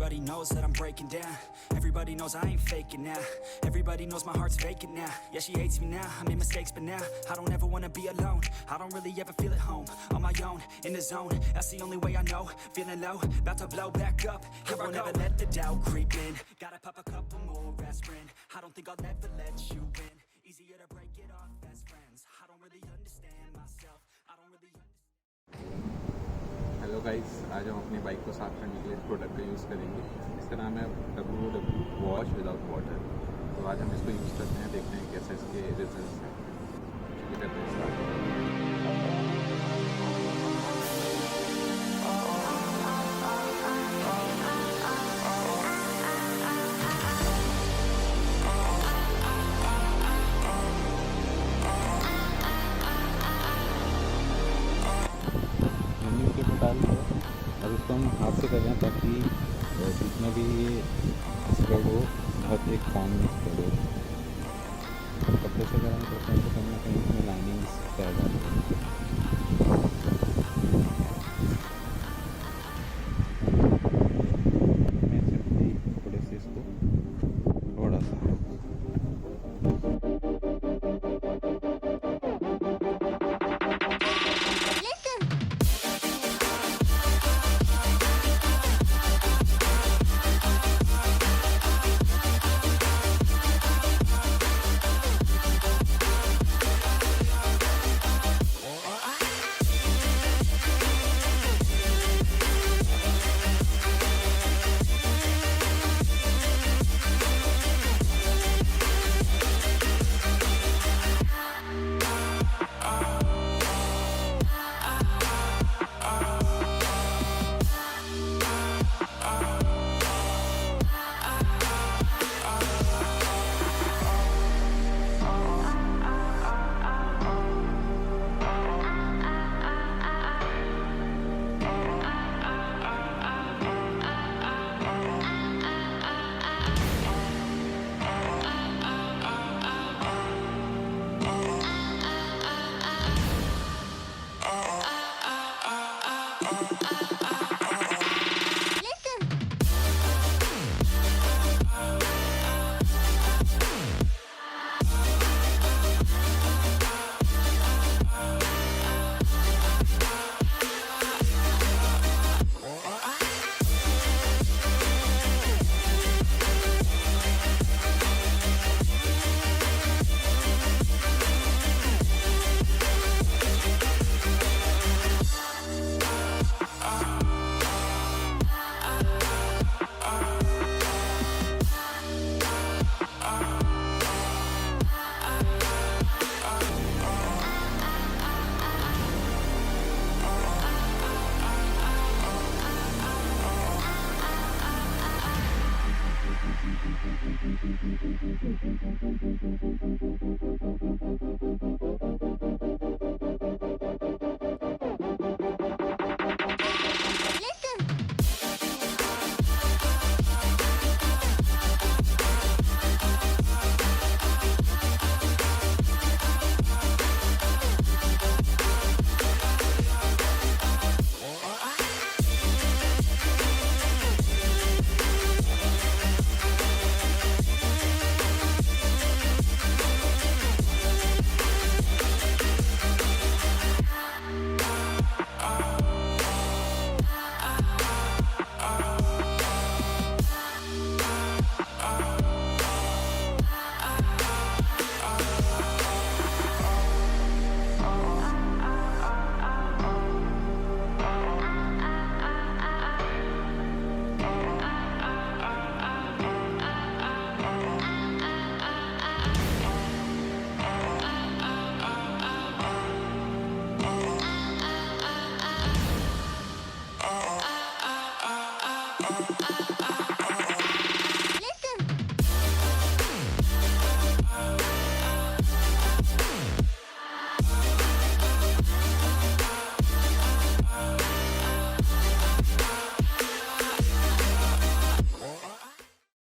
Everybody knows that I'm breaking down. Everybody knows I ain't faking now. Everybody knows my heart's vacant now. Yeah, she hates me now, I made mistakes but now I don't ever wanna be alone. I don't really ever feel at home. On my own, in the zone, that's the only way I know. Feeling low, about to blow back up. Here I won't ever let the doubt creep in. Gotta pop a couple more aspirin. I don't think I'll ever let you in. Easier to break it off best friends. I don't really understand myself. I don't really understand. Hello guys, आज हम अपनी bike को साफ करने के लिए इस product का यूज़ करेंगे। इसका नाम है WW वॉश विदाउट वाटर। तो आज हम इसको यूज़ करते हैं, देखते हैं कैसे इसके रिजल्ट्स हैं। चलिए करते हैं स्टार्ट। डाल दिया। अब इसको हम हाथ से कर रहे हैं ताकि जितना भी ये स्प्रेड हो बहुत एक काम में स्प्रेड हो। कपड़े से अगर हम करते हैं तो कहीं ना कहीं इसमें लाइनिंग्स रह जाती हैं। मैं सिंपली थोड़े से इसको थोड़ा सा